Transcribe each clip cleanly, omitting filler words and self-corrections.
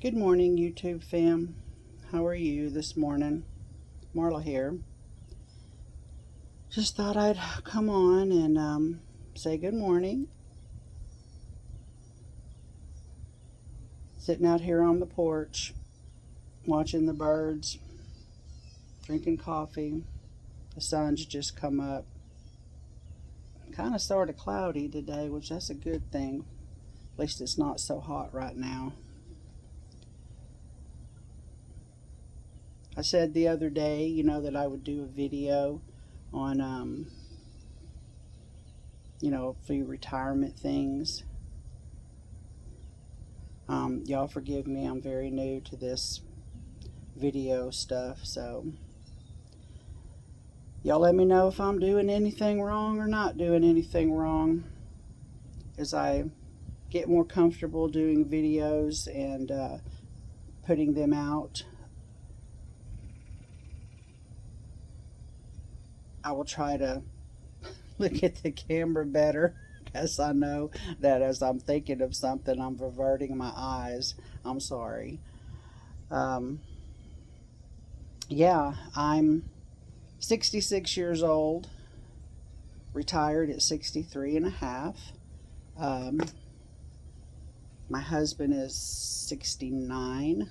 Good morning, YouTube fam. How are you this morning? Marla here. Just thought I'd come on and say good morning. Sitting out here on the porch, watching the birds, drinking coffee. The sun's just come up. Kind of sort of cloudy today, which that's a good thing. At least it's not so hot right now. I said the other day, that I would do a video on, a few retirement things. Y'all forgive me, I'm very new to this video stuff, so y'all let me know if I'm doing anything wrong or not doing anything wrong as I get more comfortable doing videos and putting them out. I will try to look at the camera better, because I know that as I'm thinking of something, I'm reverting my eyes. I'm sorry. Yeah, I'm 66 years old, retired at 63 and a half. My husband is 69.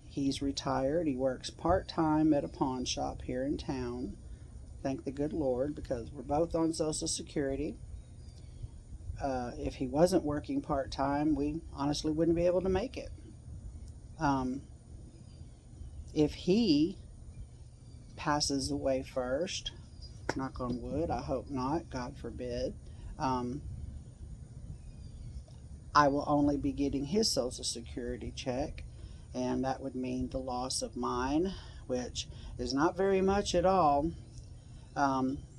He's retired. He works part-time at a pawn shop here in town. Thank the good Lord, because we're both on Social Security. If he wasn't working part-time, we honestly wouldn't be able to make it. If he passes away first, knock on wood, I hope not, God forbid, I will only be getting his Social Security check, and that would mean the loss of mine, which is not very much at all.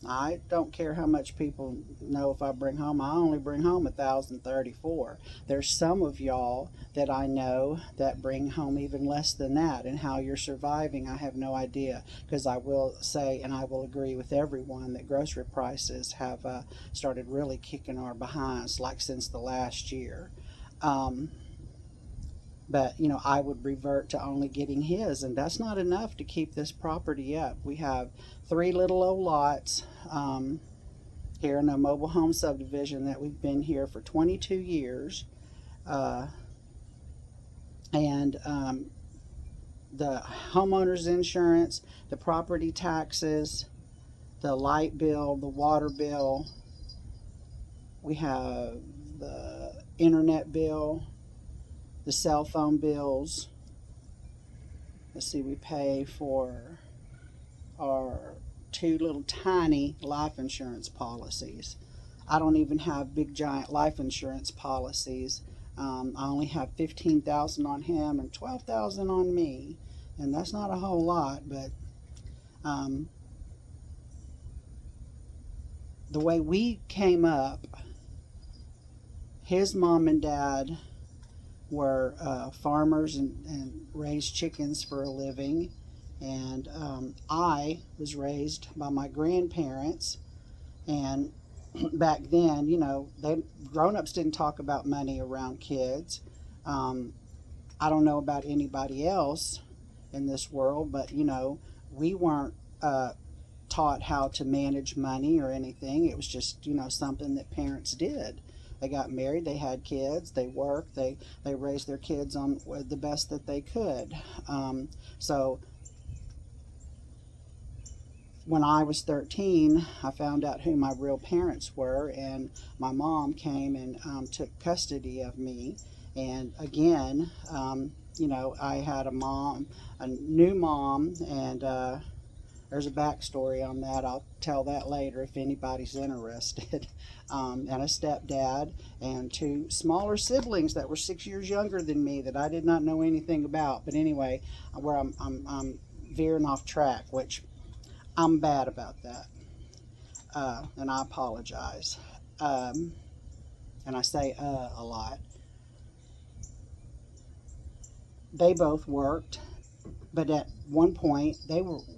I don't care how much people know if I bring home. I only bring home $1,034. There's some of y'all that I know that bring home even less than that, and how you're surviving, I have no idea, because I will say, and I will agree with everyone, that grocery prices have started really kicking our behinds, like since the last year. But, I would revert to only getting his, and that's not enough to keep this property up. We have 3 little old lots here in a mobile home subdivision that we've been here for 22 years. And the homeowner's insurance, the property taxes, the light bill, the water bill, we have the internet bill, the cell phone bills. Let's see, we pay for our 2 little tiny life insurance policies. I don't even have big giant life insurance policies. I only have $15,000 on him and $12,000 on me, and that's not a whole lot, but the way we came up, his mom and dad were farmers and raised chickens for a living, and I was raised by my grandparents. And back then, grown-ups didn't talk about money around kids. I don't know about anybody else in this world, but we weren't taught how to manage money or anything. It was just something that parents did. They got married, they had kids, they worked, they raised their kids on the best that they could. So when I was 13, I found out who my real parents were, and my mom came and took custody of me. And again, I had a new mom, and there's a backstory on that. I'll tell that later if anybody's interested. And a stepdad and 2 smaller siblings that were 6 years younger than me that I did not know anything about. But anyway, where I'm veering off track, which I'm bad about that, and I apologize. And I say a lot. They both worked. But at one point,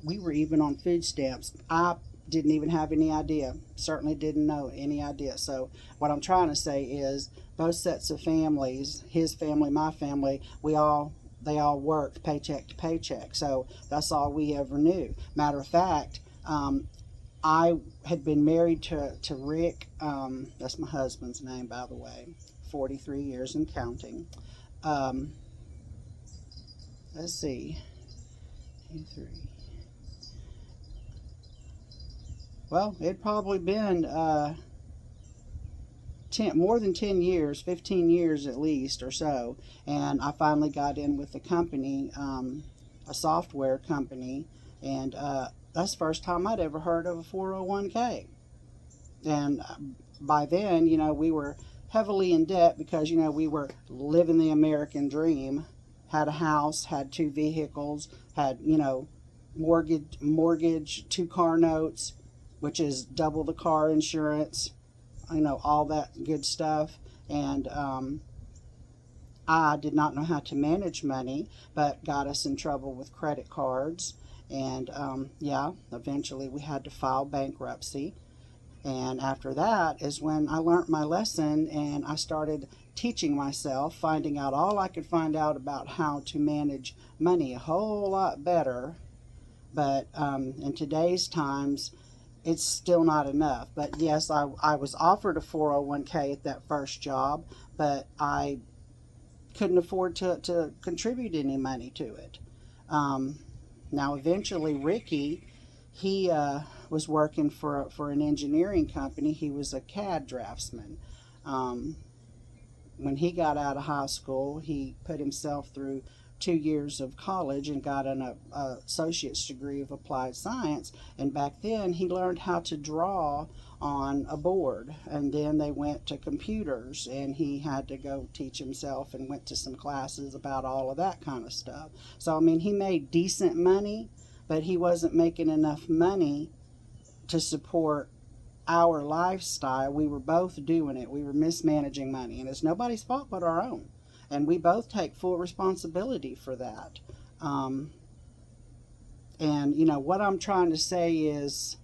we were even on food stamps. I didn't even have any idea. Certainly didn't know any idea. So what I'm trying to say is both sets of families, his family, my family, they all worked paycheck to paycheck. So that's all we ever knew. Matter of fact, I had been married to Rick. That's my husband's name, by the way. 43 years and counting. Um, let's see. 23. Well, it'd probably been more than 10 years, 15 years at least or so. And I finally got in with the company, a software company. And that's the first time I'd ever heard of a 401k. And by then, we were heavily in debt because, we were living the American dream. Had a house, had 2 vehicles, had, mortgage 2 car notes, which is double the car insurance, all that good stuff. And I did not know how to manage money, but got us in trouble with credit cards. And yeah, eventually we had to file bankruptcy. And after that is when I learned my lesson, and I started teaching myself, finding out all I could find out about how to manage money a whole lot better. But in today's times, it's still not enough. But yes, I was offered a 401k at that first job, but I couldn't afford to contribute any money to it. Now eventually Ricky, he was working for an engineering company. He was a CAD draftsman. When he got out of high school, he put himself through 2 years of college and got an associate's degree of applied science. And back then he learned how to draw on a board, and then they went to computers, and he had to go teach himself and went to some classes about all of that kind of stuff. So I mean, he made decent money, but he wasn't making enough money to support our lifestyle. We were both doing it. We were mismanaging money, and it's nobody's fault but our own. And we both take full responsibility for that. And, what I'm trying to say is,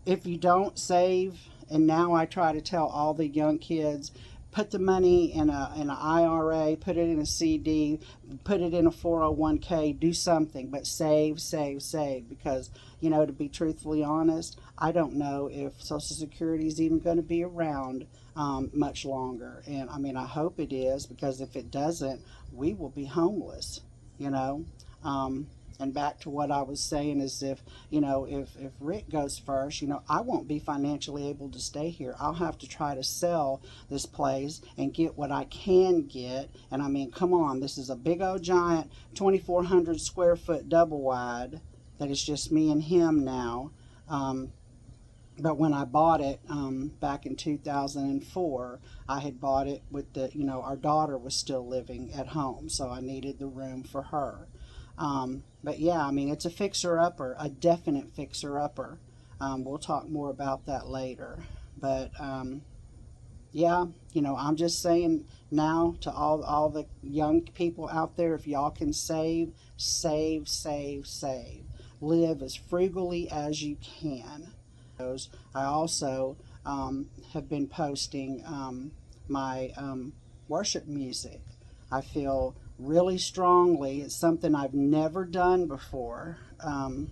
if you don't save, and now I try to tell all the young kids, put the money in an IRA, put it in a CD, put it in a 401k, do something, but save, save, save. Because, to be truthfully honest, I don't know if Social Security is even going to be around much longer. And I mean, I hope it is, because if it doesn't, we will be homeless, and back to what I was saying is if Rick goes first, I won't be financially able to stay here. I'll have to try to sell this place and get what I can get. And I mean, come on, this is a big old giant 2,400 square foot double wide that is just me and him now. But when I bought it back in 2004, I had bought it with our daughter was still living at home, so I needed the room for her. But yeah, I mean, it's a fixer-upper, a definite fixer-upper. We'll talk more about that later. But yeah, I'm just saying now to all the young people out there, if y'all can save, save, save, save. Live as frugally as you can. I also have been posting my worship music. I feel really strongly, it's something I've never done before. The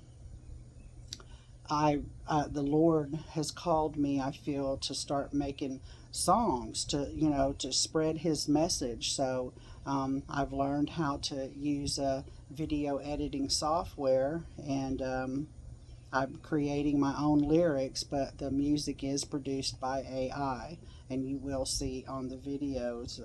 Lord has called me, I feel, to start making songs to spread His message. So I've learned how to use video editing software, and I'm creating my own lyrics, but the music is produced by AI. And you will see on the videos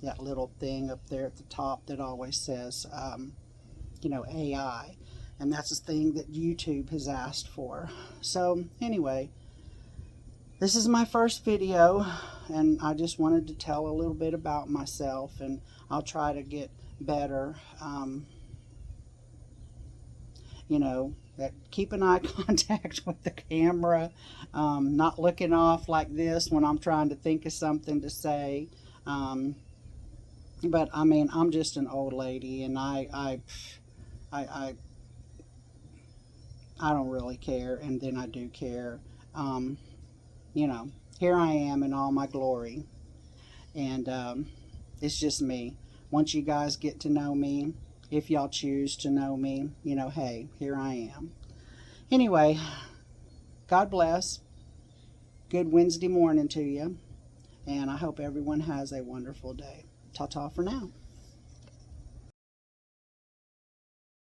that little thing up there at the top that always says, AI. And that's the thing that YouTube has asked for. So anyway, this is my first video, and I just wanted to tell a little bit about myself, and I'll try to get better. Keep an eye contact with the camera, not looking off like this when I'm trying to think of something to say. But I mean, I'm just an old lady, and I I don't really care, and then I do care. Um, you know, here I am in all my glory, and it's just me. Once you guys get to know me, if y'all choose to know me, hey, here I am. Anyway, God bless. Good Wednesday morning to you, and I hope everyone has a wonderful day. Ta ta for now.